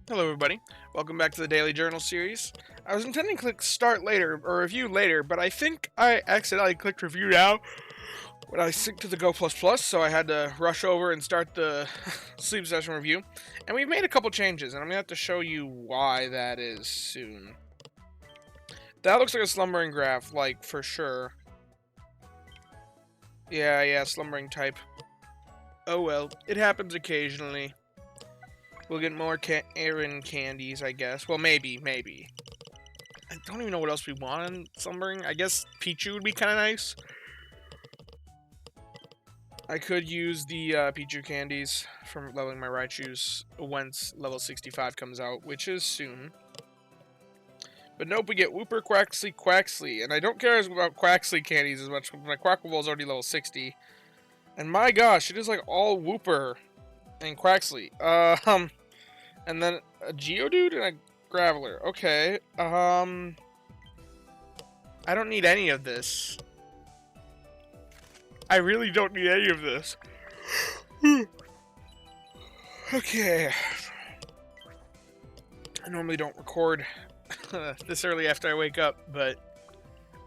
Hello everybody, welcome back to the Daily Journal series. I was intending to click start later, or review later, but I think I accidentally clicked review now when I synced to the Go++, so I had to rush over and start the sleep session review. And we've made a couple changes, and I'm going to have to show you why that is soon. That looks like a slumbering graph, like, for sure. Yeah, slumbering type. Oh well, it happens occasionally. We'll get more Aaron candies, I guess. Well, maybe. I don't even know what else we want in slumbering. I guess Pichu would be kind of nice. I could use the Pichu candies from leveling my Raichus once level 65 comes out, which is soon. But nope, we get Wooper, Quaxly, and I don't care about Quaxly candies as much. My Quackable is already level 60. And my gosh, it is like all Wooper and Quaxly. And then a Geodude and a Graveler. Okay, I don't need any of this. I really don't need any of this. Okay. I normally don't record this early after I wake up, but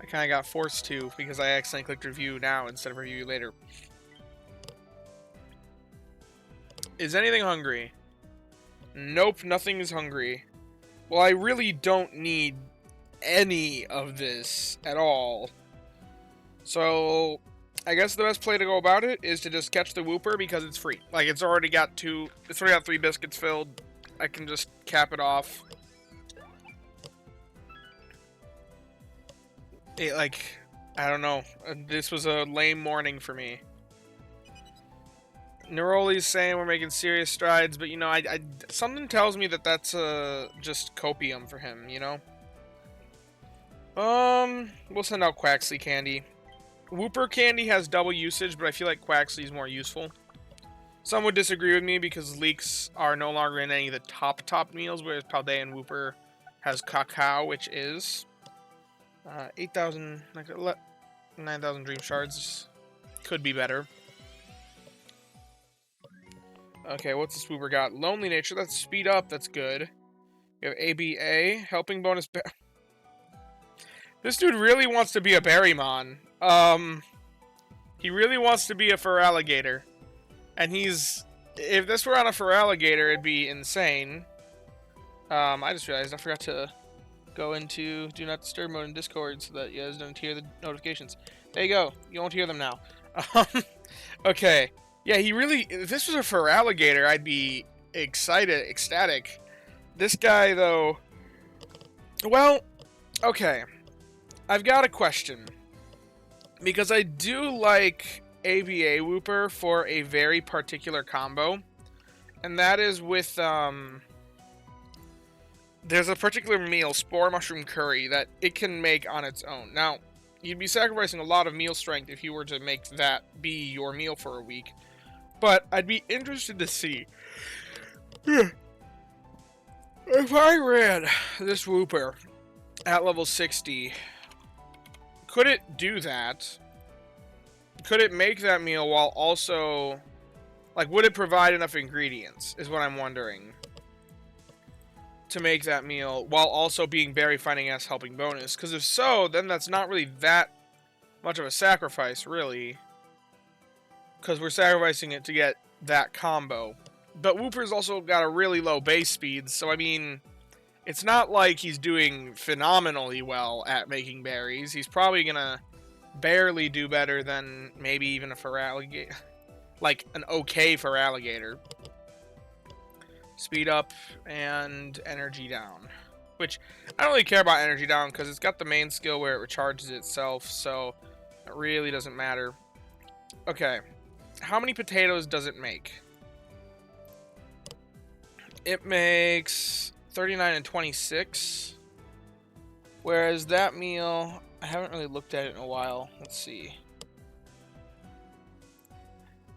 I kind of got forced to because I accidentally clicked review now instead of review later. Is anything hungry? Nope, nothing is hungry. Well, I really don't need any of this at all. So, I guess the best play to go about it is to just catch the Wooper because it's free. Like, it's already got 3 biscuits filled. I can just cap it off. I don't know. This was a lame morning for me. Neroli's saying we're making serious strides, but, you know, something tells me that that's just copium for him, you know? We'll send out Quaxly candy. Wooper candy has double usage, but I feel like Quaxly is more useful. Some would disagree with me because leeks are no longer in any of the top meals, whereas Paldea and Wooper has cacao, which is 8,000, 9,000 dream shards. Could be better. Okay, what's this Wooper got? Lonely nature, that's speed up, that's good. We have ABA, helping bonus. This dude really wants to be a Berrymon. He really wants to be a Feraligatr. And if this were on a Feraligatr, it'd be insane. I just realized I forgot to go into Do Not Disturb mode in Discord so that you guys don't hear the notifications. There you go. You won't hear them now. Okay. Yeah, if this was a Feraligatr, I'd be ecstatic. This guy, though... Well, okay. I've got a question. Because I do like ABA Wooper for a very particular combo. And that is with, there's a particular meal, Spore Mushroom Curry, that it can make on its own. Now, you'd be sacrificing a lot of meal strength if you were to make that be your meal for a week. But I'd be interested to see if I ran this Wooper at level 60, could it do that? Could it make that meal while also... Like, would it provide enough ingredients, is what I'm wondering. To make that meal while also being Berry Finding S helping bonus. Because if so, then that's not really that much of a sacrifice, really. Because we're sacrificing it to get that combo. But Wooper's also got a really low base speed, so I mean... It's not like he's doing phenomenally well at making berries. He's probably gonna barely do better than maybe even a Feraligatr. Like, an okay Feraligatr. Speed up and energy down. Which, I don't really care about energy down because it's got the main skill where it recharges itself, so it really doesn't matter. Okay. How many potatoes does it make? It makes 39 and 26. Whereas that meal, I haven't really looked at it in a while. Let's see.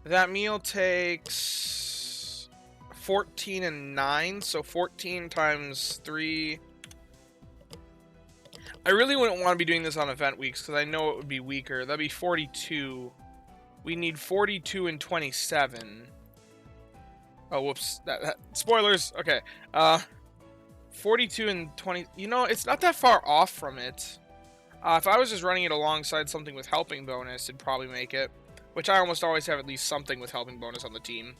That meal takes 14 and 9, so 14 times 3. I really wouldn't want to be doing this on event weeks because I know it would be weaker. That'd be 42. We need 42 and 27. Oh, whoops. Spoilers. Okay. 42 and 20. You know, it's not that far off from it. If I was just running it alongside something with helping bonus, it'd probably make it. Which I almost always have at least something with helping bonus on the team.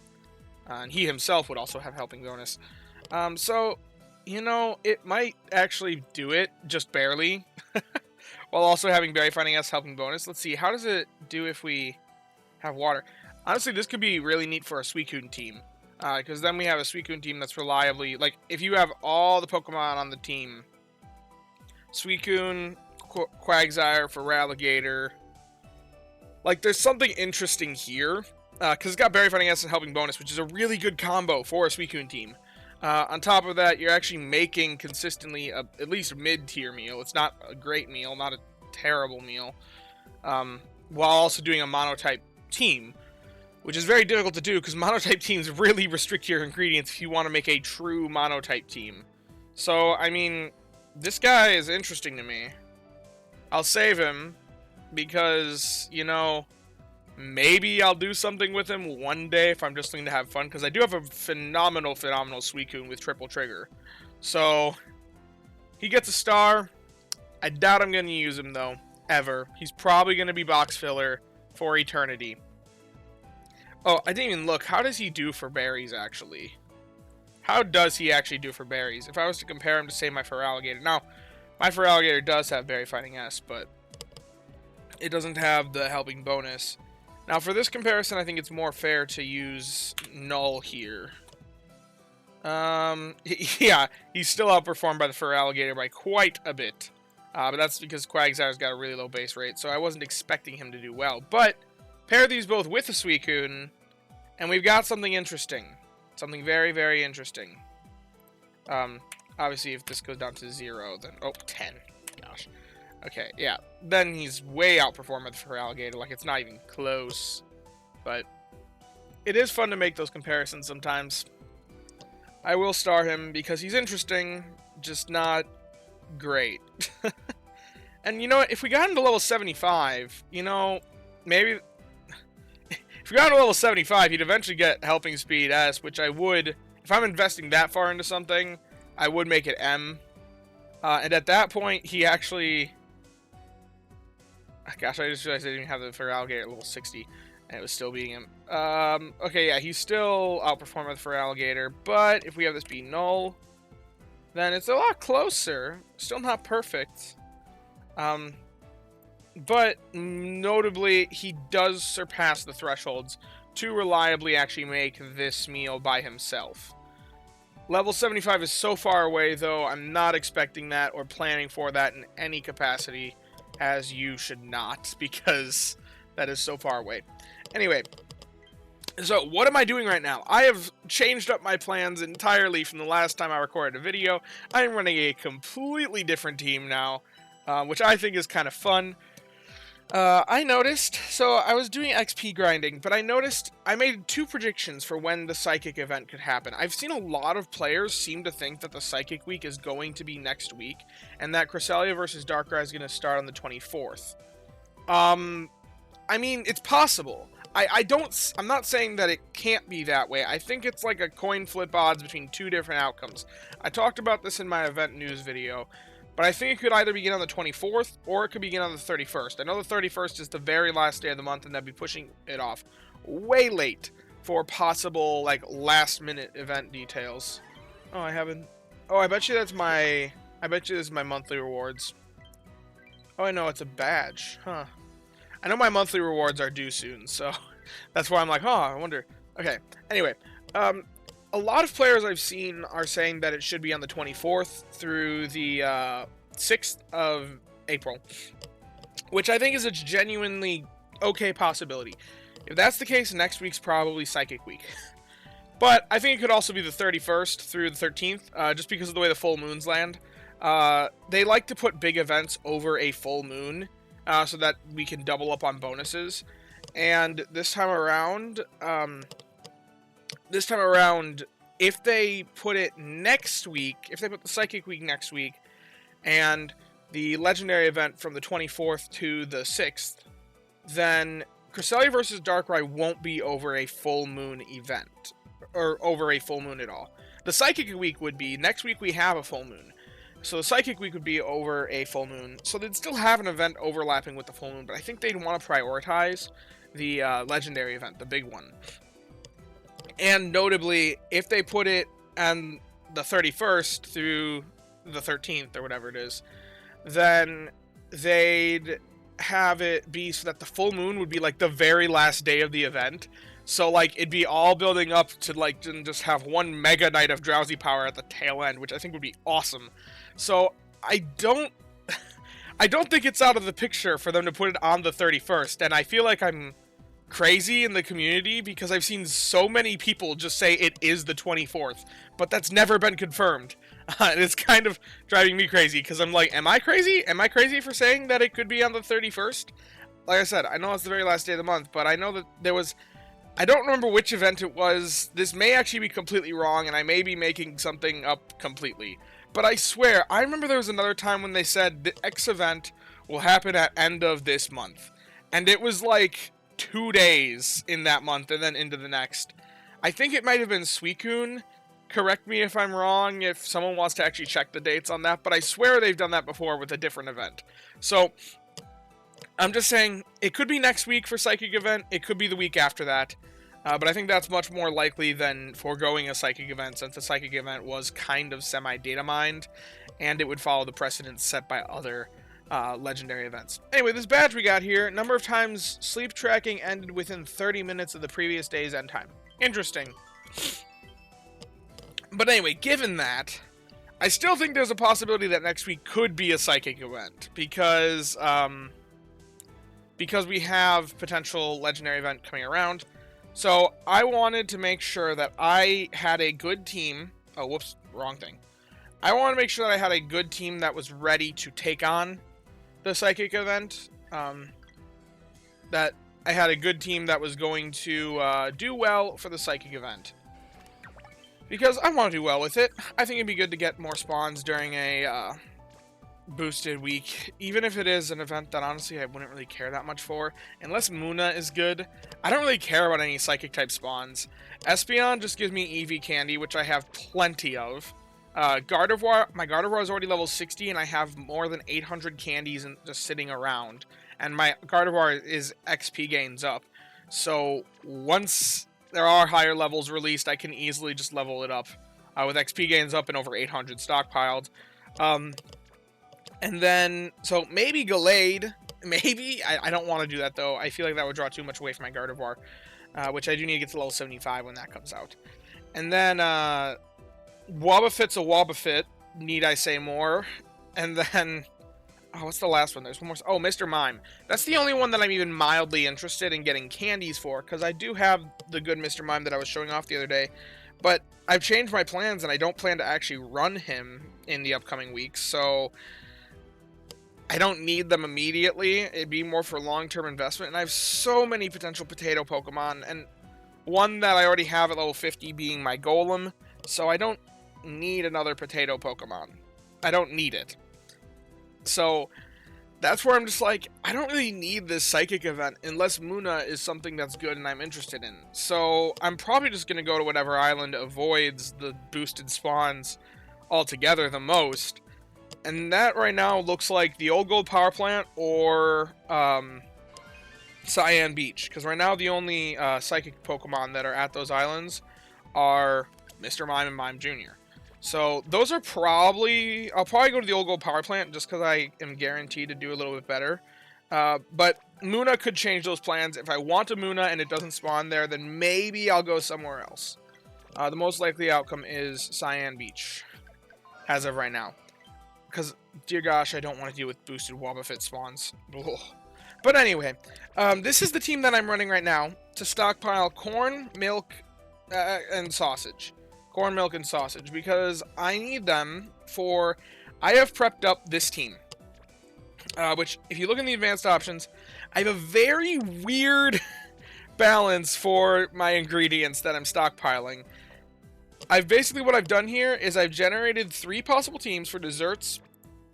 And he himself would also have helping bonus. So, you know, it might actually do it, just barely. While also having Berry Finding S helping bonus. Let's see, how does it do if we have water? Honestly, this could be really neat for a Suicune team. Because then we have a Suicune team that's reliably... Like, if you have all the Pokemon on the team... Suicune, Quagsire, Feraligatr... Like, there's something interesting here. Because it's got Berry Finding S and helping bonus, which is a really good combo for a Suicune team. On top of that, you're actually making consistently at least a mid-tier meal. It's not a great meal, not a terrible meal. While also doing a monotype team, which is very difficult to do because monotype teams really restrict your ingredients if you want to make a true monotype team. So, I mean, this guy is interesting to me. I'll save him because, you know, maybe I'll do something with him one day if I'm just looking to have fun, because I do have a phenomenal Suicune with triple trigger. So, he gets a star. I doubt I'm going to use him, though, ever. He's probably going to be box filler for eternity. Oh, I didn't even look. How does he do for berries, actually? How does he actually do for berries? If I was to compare him to, say, my Feraligatr. Now, my Feraligatr does have Berry Finding S, but it doesn't have the helping bonus. Now, for this comparison, I think it's more fair to use Null here. Yeah, he's still outperformed by the Feraligatr by quite a bit. But that's because Quagsire's got a really low base rate, so I wasn't expecting him to do well. But, pair these both with a Suicune, and we've got something interesting. Something very, very interesting. Obviously, if this goes down to 0, then... Oh, 10. Gosh. Okay, yeah. Then he's way outperformed by the Feraligatr, like it's not even close. But it is fun to make those comparisons sometimes. I will star him because he's interesting, just not great. And you know what? If we got him to level 75, you know, maybe... If we got him to level 75, he'd eventually get Helping Speed S, which I would... If I'm investing that far into something, I would make it M. And at that point, he actually... Gosh, I just realized I didn't have the Feraligatr at level 60, and it was still beating him. Okay, yeah, he's still outperformed by the Feraligatr, but if we have this be null, then it's a lot closer. Still not perfect. But notably, he does surpass the thresholds to reliably actually make this meal by himself. Level 75 is so far away, though, I'm not expecting that or planning for that in any capacity. As you should not, because that is so far away. Anyway, so what am I doing right now? I have changed up my plans entirely from the last time I recorded a video. I am running a completely different team now, which I think is kind of fun. I noticed, so I was doing XP grinding, but I noticed I made 2 predictions for when the Psychic event could happen. I've seen a lot of players seem to think that the Psychic week is going to be next week, and that Cresselia versus Darkrai is going to start on the 24th. I mean, it's possible. I'm not saying that it can't be that way. I think it's like a coin flip odds between 2 different outcomes. I talked about this in my event news video. But I think it could either begin on the 24th, or it could begin on the 31st. I know the 31st is the very last day of the month, and I'd be pushing it off way late for possible, like, last-minute event details. Oh, I haven't... Oh, I bet you that's my... I bet you this is my monthly rewards. Oh, I know, it's a badge. Huh. I know my monthly rewards are due soon, so that's why I'm like, oh, I wonder. Okay, anyway. A lot of players I've seen are saying that it should be on the 24th through the 6th of April, which I think is a genuinely okay possibility. If that's the case, next week's probably Psychic Week. But I think it could also be the 31st through the 13th, just because of the way the full moons land. They like to put big events over a full moon, so that we can double up on bonuses. And this time around... if they put it next week, if they put the Psychic Week next week, and the Legendary event from the 24th to the 6th, then Cresselia vs. Darkrai won't be over a full moon event. or over a full moon at all. The psychic week would be next week we have a full moon. So the psychic week would be over a full moon. So they'd still have an event overlapping with the full moon, but I think they'd want to prioritize the legendary event, the big one. And notably, if they put it on the 31st through the 13th or whatever it is, then they'd have it be so that the full moon would be like the very last day of the event. So like it'd be all building up to like just have one mega night of drowsy power at the tail end, which I think would be awesome. So I don't think it's out of the picture for them to put it on the 31st, and I feel like I'm crazy in the community because I've seen so many people just say it is the 24th, but that's never been confirmed. And it's kind of driving me crazy because I'm like, am I crazy? Am I crazy for saying that it could be on the 31st? Like I said, I know it's the very last day of the month, but I know that there was... I don't remember which event it was. This may actually be completely wrong, and I may be making something up completely. But I swear, I remember there was another time when they said the X event will happen at end of this month. And it was like 2 days in that month and then into the next. I think it might have been Suicune. Correct me if I'm wrong, if someone wants to actually check the dates on that, but I swear they've done that before with a different event. So, I'm just saying, it could be next week for Psychic Event, it could be the week after that, but I think that's much more likely than foregoing a Psychic Event, since the Psychic Event was kind of semi-data mined, and it would follow the precedents set by other legendary events. Anyway, this badge we got here, number of times sleep tracking ended within 30 minutes of the previous day's end time. Interesting. But anyway, given that, I still think there's a possibility that next week could be a Psychic Event, because we have potential legendary event coming around. So I wanted to make sure that I had a good team. Oh, whoops, wrong thing. I want to make sure that I had a good team that was ready to take on the Psychic Event. That I had a good team that was going to do well for the Psychic Event. Because I want to do well with it. I think it'd be good to get more spawns during a boosted week. Even if it is an event that honestly I wouldn't really care that much for. Unless Muna is good. I don't really care about any Psychic type spawns. Espeon just gives me EV candy, which I have plenty of. Gardevoir, my Gardevoir is already level 60 and I have more than 800 candies just sitting around. And my Gardevoir is XP gains up. So once there are higher levels released, I can easily just level it up with XP gains up and over 800 stockpiled. And then, so maybe Gallade, maybe? I don't want to do that though. I feel like that would draw too much away from my Gardevoir, which I do need to get to level 75 when that comes out. And then, Wobbuffet's a Wobbuffet, need I say more? And then, oh, what's the last one? There's one more. Oh, Mr. Mime. That's the only one that I'm even mildly interested in getting candies for, because I do have the good Mr. Mime that I was showing off the other day. But I've changed my plans, and I don't plan to actually run him in the upcoming weeks, so I don't need them immediately. It'd be more for long-term investment, and I have so many potential potato Pokemon, and one that I already have at level 50 being my Golem, so I don't need another potato Pokemon. I don't need it. So that's where I'm just like, I don't really need this Psychic event unless Muna is something that's good and I'm interested in. So I'm probably just going to go to whatever island avoids the boosted spawns altogether the most. And that right now looks like the Old Gold Power Plant or Cyan Beach. Because right now the only Psychic Pokemon that are at those islands are Mr. Mime and Mime Jr. So those are probably... I'll probably go to the Old Gold Power Plant just because I am guaranteed to do a little bit better. But Muna could change those plans. If I want a Muna and it doesn't spawn there, then maybe I'll go somewhere else. The most likely outcome is Cyan Beach, as of right now. Because, dear gosh, I don't want to deal with boosted Wobbuffet spawns. Ugh. But anyway, this is the team that I'm running right now to stockpile corn, milk, and sausage. Corn, milk, and sausage, because I need them for... I have prepped up this team. Which, if you look in the advanced options, I have a very weird balance for my ingredients that I'm stockpiling. Basically what I've done here is I've generated 3 possible teams for desserts,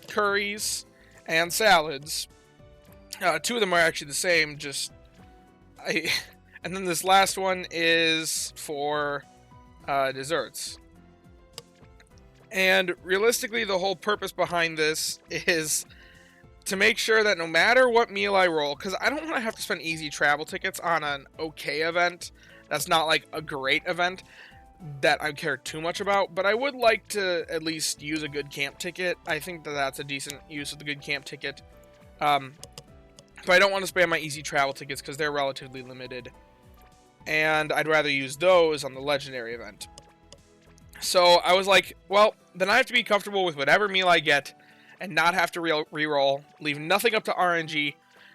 curries, and salads. 2 of them are actually the same, and then this last one is for desserts. And realistically, the whole purpose behind this is to make sure that no matter what meal I roll, because I don't want to have to spend easy travel tickets on an okay event that's not like a great event that I care too much about, but I would like to at least use a good camp ticket. I think that that's a decent use of the good camp ticket. But I don't want to spam my easy travel tickets because they're relatively limited. And I'd rather use those on the legendary event. So I was like, well, then I have to be comfortable with whatever meal I get and not have to reroll, leave nothing up to RNG.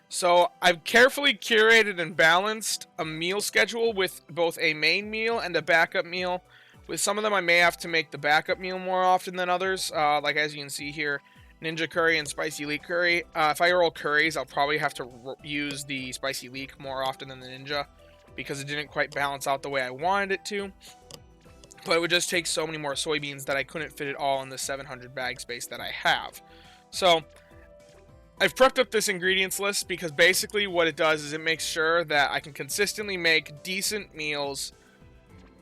So I've carefully curated and balanced a meal schedule with both a main meal and a backup meal. With some of them, I may have to make the backup meal more often than others. Like as you can see here, Ninja Curry and Spicy Leek Curry. If I roll curries, I'll probably have to use the Spicy Leek more often than the Ninja, because it didn't quite balance out the way I wanted it to. But it would just take so many more soybeans that I couldn't fit it all in the 700 bag space that I have. So I've prepped up this ingredients list because basically what it does is it makes sure that I can consistently make decent meals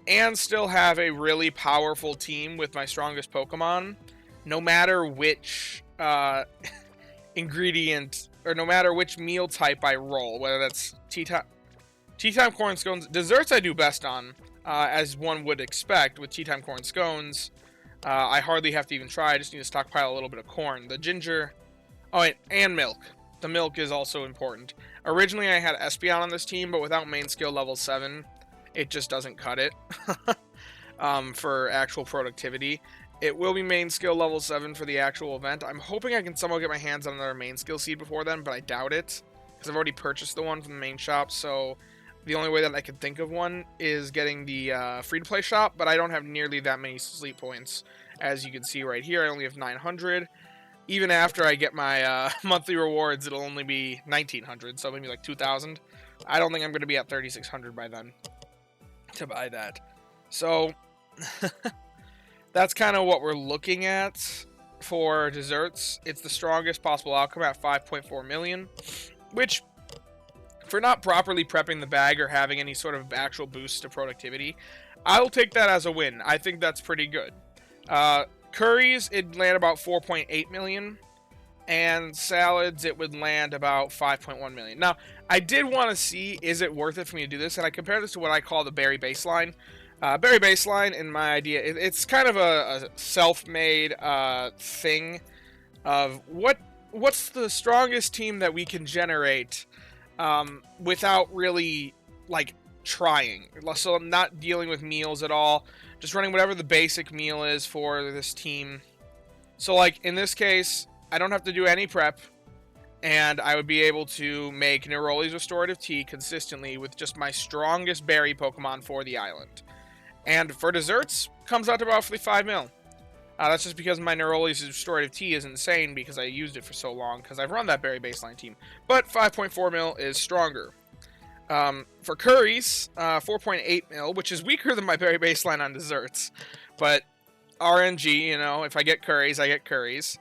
and still have a really powerful team with my strongest Pokemon, no matter which ingredient, or no matter which meal type I roll, whether that's tea time corn scones. Desserts I do best on, as one would expect with tea time corn scones. I hardly have to even try. I just need to stockpile a little bit of corn. The ginger, and milk. The milk is also important. Originally I had Espeon on this team, but without main skill level 7, it just doesn't cut it for actual productivity. It will be main skill level 7 for the actual event. I'm hoping I can somehow get my hands on another main skill seed before then, but I doubt it, because I've already purchased the one from the main shop, so the only way that I could think of one is getting the free-to-play shop, but I don't have nearly that many sleep points. As you can see right here, I only have 900. Even after I get my monthly rewards, it'll only be 1,900, so maybe like 2,000. I don't think I'm going to be at 3,600 by then to buy that. So that's kind of what we're looking at for desserts. It's the strongest possible outcome at 5.4 million, which, for not properly prepping the bag or having any sort of actual boost to productivity, I'll take that as a win. I think that's pretty good. Curries, it'd land about 4.8 million, and salads, it would land about 5.1 million. Now, I did want to see, is it worth it for me to do this? And I compared this to what I call the berry baseline. Berry baseline, in my idea, it's kind of a self-made thing of what's the strongest team that we can generate without really, like, trying. So I'm not dealing with meals at all, just running whatever the basic meal is for this team. So, like, in this case, I don't have to do any prep, and I would be able to make Neroli's Restorative Tea consistently with just my strongest berry Pokemon for the island. And for desserts, comes out to roughly 5 mil. That's just because my Neroli's Restorative Tea is insane because I used it for so long, because I've run that berry baseline team. But 5.4 mil is stronger. For curries, 4.8 mil, which is weaker than my berry baseline on desserts. But RNG, you know, if I get curries, I get curries.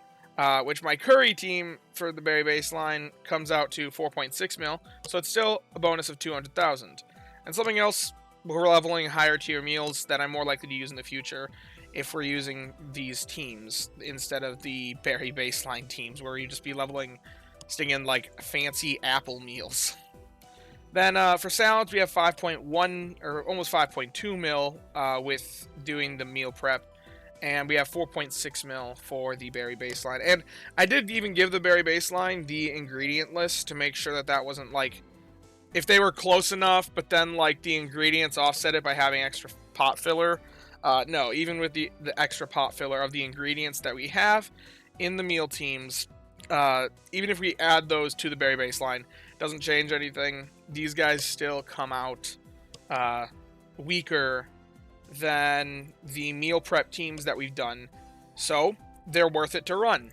Which my curry team for the berry baseline comes out to 4.6 mil, so it's still a bonus of 200,000. And something else, we're leveling higher tier meals that I'm more likely to use in the future if we're using these teams instead of the berry baseline teams where you just be leveling, sticking in like fancy apple meals. Then for salads, we have 5.1 or almost 5.2 mil with doing the meal prep. And we have 4.6 mil for the berry baseline. And I did even give the berry baseline the ingredient list to make sure that that wasn't like, if they were close enough, but then like the ingredients offset it by having extra pot filler. No, even with the extra pot filler of the ingredients that we have in the meal teams, even if we add those to the berry baseline, doesn't change anything. These guys still come out weaker than the meal prep teams that we've done, so they're worth it to run.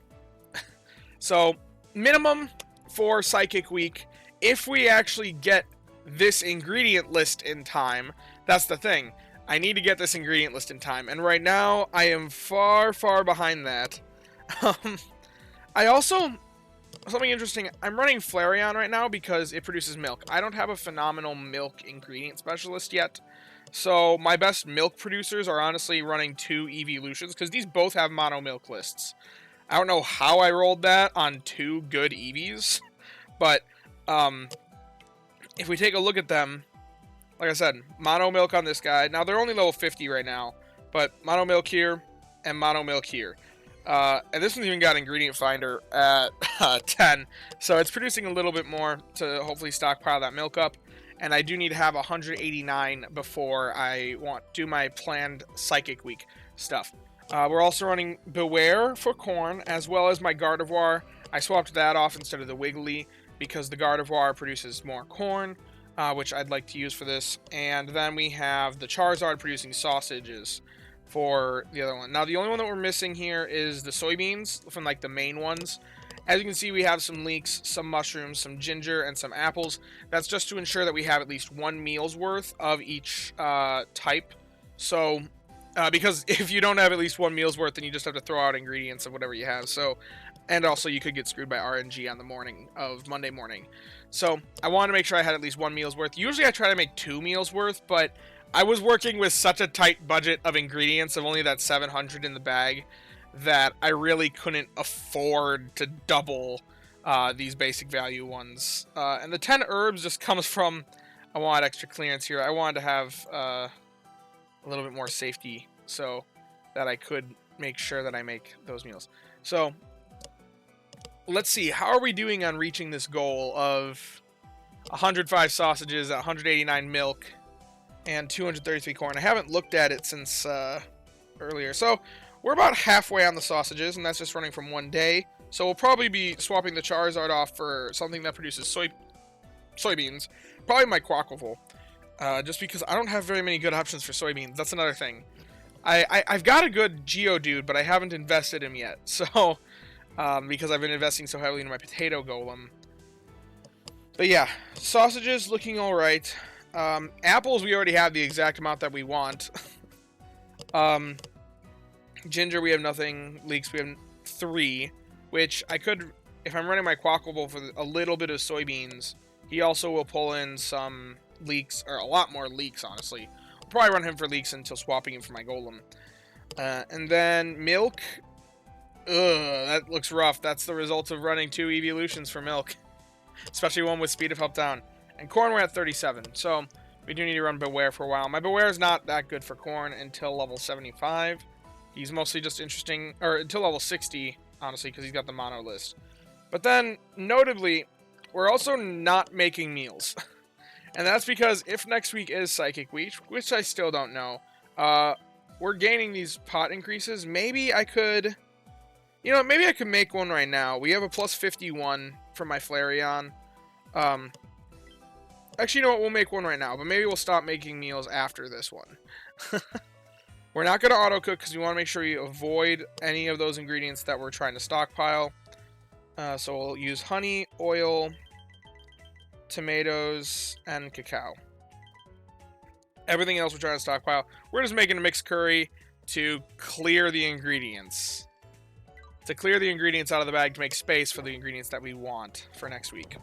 So minimum for Psychic Week, if we actually get this ingredient list in time, that's the thing. I need to get this ingredient list in time, and right now I am far behind that. I also, something interesting, I'm running Flareon right now because it produces milk. I don't have a phenomenal milk ingredient specialist yet, So my best milk producers are honestly running 2 evolutions, because these both have mono milk lists. I don't know how I rolled that on 2 good EVs, but if we take a look at them, like I said, mono milk on this guy. Now they're only level 50 right now, but mono milk here and mono milk here. And this one's even got ingredient finder at 10, so it's producing a little bit more to hopefully stockpile that milk up. And I do need to have 189 before I do my planned psychic week stuff. We're also running Beware for corn, as well as my Gardevoir. I swapped that off instead of the Wiggly because the Gardevoir produces more corn, which I'd like to use for this. And then we have the Charizard producing sausages for the other one. Now, the only one that we're missing here is the soybeans from, like, the main ones. As you can see, we have some leeks, some mushrooms, some ginger, and some apples. That's just to ensure that we have at least 1 meal's worth of each type. So, because if you don't have at least 1 meal's worth, then you just have to throw out ingredients of whatever you have. So, and also you could get screwed by RNG on the morning of Monday morning. So, I wanted to make sure I had at least 1 meal's worth. Usually I try to make 2 meals worth, but I was working with such a tight budget of ingredients of only that 700 in the bag that I really couldn't afford to double these basic value ones. And the 10 herbs just comes from, I want extra clearance here. I wanted to have a little bit more safety so that I could make sure that I make those meals. So, let's see. How are we doing on reaching this goal of 105 sausages, 189 milk, and 233 corn? I haven't looked at it since earlier. So, we're about halfway on the sausages, and that's just running from 1 day. So we'll probably be swapping the Charizard off for something that produces soybeans. Probably my Quacklevolt. Just because I don't have very many good options for soybeans. That's another thing. I've got a good Geodude, but I haven't invested him yet. So, because I've been investing so heavily into my potato golem. But yeah, sausages looking alright. Apples, we already have the exact amount that we want. Ginger, we have nothing. Leeks, we have 3. Which I could, if I'm running my Quacklevolt for a little bit of soybeans, he also will pull in some leeks, or a lot more leeks, honestly. I'll probably run him for leeks until swapping him for my golem. And then milk. That looks rough. That's the result of running 2 evolutions for milk. Especially one with speed of help down. And corn, we're at 37. So, we do need to run Beware for a while. My Beware is not that good for corn until level 75. He's mostly just interesting, or until level 60, honestly, because he's got the mono list. But then, notably, we're also not making meals. And that's because if next week is Psychic Week, which I still don't know, we're gaining these pot increases. Maybe I could, maybe I could make one right now. We have a plus 51 for my Flareon. Actually, you know what? We'll make one right now, but maybe we'll stop making meals after this one. We're not going to auto-cook because we want to make sure we avoid any of those ingredients that we're trying to stockpile. So we'll use honey, oil, tomatoes, and cacao. Everything else we're trying to stockpile. We're just making a mixed curry to clear the ingredients. To clear the ingredients out of the bag to make space for the ingredients that we want for next week.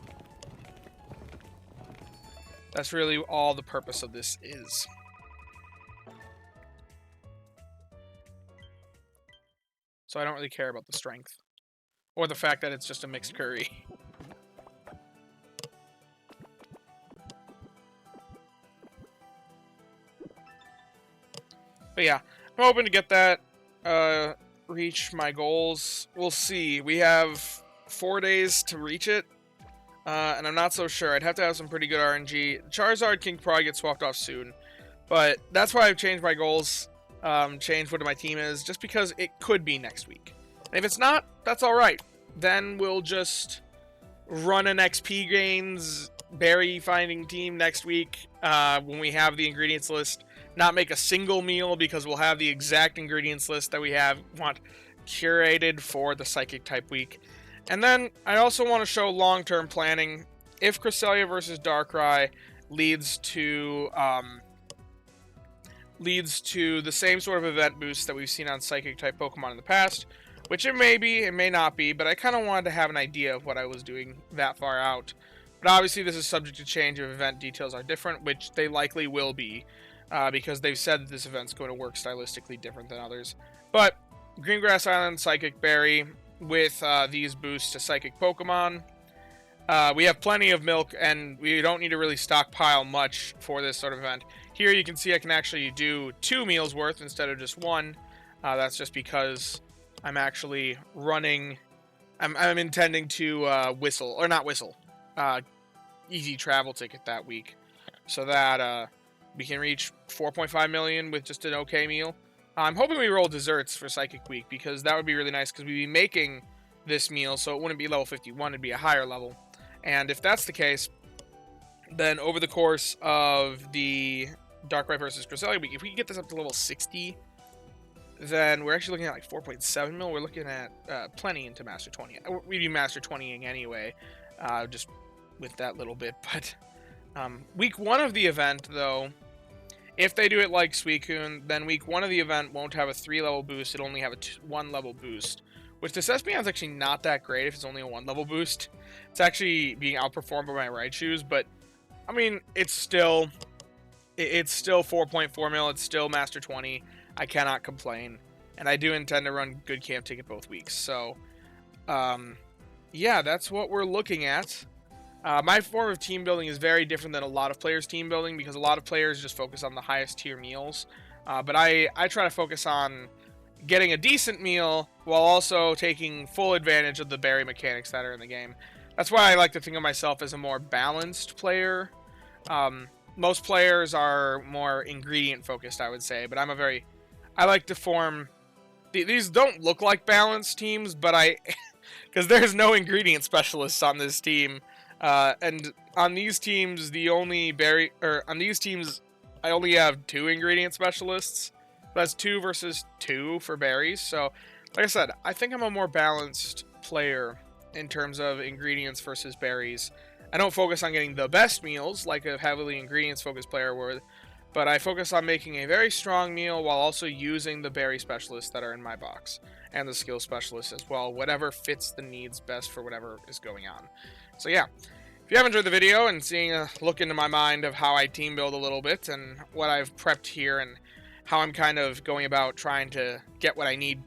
That's really all the purpose of this is. So I don't really care about the strength. Or the fact that it's just a mixed curry. But yeah, I'm hoping to get that, reach my goals. We'll see. We have 4 days to reach it. And I'm not so sure. I'd have to have some pretty good RNG. Charizard can probably get swapped off soon. But that's why I've changed my goals. Changed what my team is, just because it could be next week. And if it's not, that's alright. Then we'll just run an XP gains berry finding team next week when we have the ingredients list. Not make a single meal because we'll have the exact ingredients list that we want curated for the Psychic type week. And then I also want to show long-term planning. If Cresselia versus Darkrai leads to the same sort of event boost that we've seen on Psychic-type Pokemon in the past, which it may be, it may not be, but I kind of wanted to have an idea of what I was doing that far out. But obviously this is subject to change if event details are different, which they likely will be. because they've said that this event's going to work stylistically different than others. But Greengrass Island, Psychic Berry, with these boosts to Psychic Pokemon. We have plenty of milk, and we don't need to really stockpile much for this sort of event. Here you can see I can actually do 2 meals worth instead of just 1. That's just because I'm actually running... I'm intending to easy travel ticket that week, so that we can reach 4.5 million with just an okay meal. I'm hoping we roll desserts for Psychic Week, because that would be really nice, because we'd be making this meal, so it wouldn't be level 51, it'd be a higher level. And if that's the case, then over the course of the Darkrai versus Cresselia week, if we can get this up to level 60, then we're actually looking at like 4.7 mil. We're looking at plenty into Master 20. We'd be Master 20ing anyway, just with that little bit. But week 1 of the event, though, if they do it like Suicune, then week 1 of the event won't have a 3-level boost. It'll only have a 1-level boost, which to Espeon is actually not that great if it's only a 1-level boost. It's actually being outperformed by my Raichus, but I mean, it's still 4.4 mil. It's still Master 20. I cannot complain, and I do intend to run good camp ticket both weeks. So, yeah, that's what we're looking at. My form of team building is very different than a lot of players' team building, because a lot of players just focus on the highest tier meals. But I try to focus on getting a decent meal while also taking full advantage of the berry mechanics that are in the game. That's why I like to think of myself as a more balanced player. Most players are more ingredient focused, I would say, but I like to form... These don't look like balanced teams, but because there's no ingredient specialists on this team. And on these teams, I only have 2 ingredient specialists. That's 2 versus 2 for berries. So, like I said, I think I'm a more balanced player in terms of ingredients versus berries. I don't focus on getting the best meals like a heavily ingredients focused player would, but I focus on making a very strong meal while also using the berry specialists that are in my box, and the skill specialists as well, whatever fits the needs best for whatever is going on. So yeah, if you have enjoyed the video and seeing a look into my mind of how I team build a little bit and what I've prepped here and how I'm kind of going about trying to get what I need,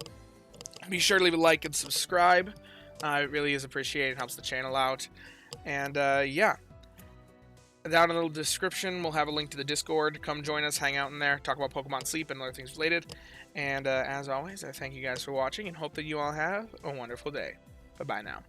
be sure to leave a like and subscribe. It really is appreciated, helps the channel out. And yeah, down in the little description we'll have a link to the Discord. Come join us, hang out in there, talk about Pokemon Sleep and other things related. And as always, I thank you guys for watching and hope that you all have a wonderful day. Bye bye now.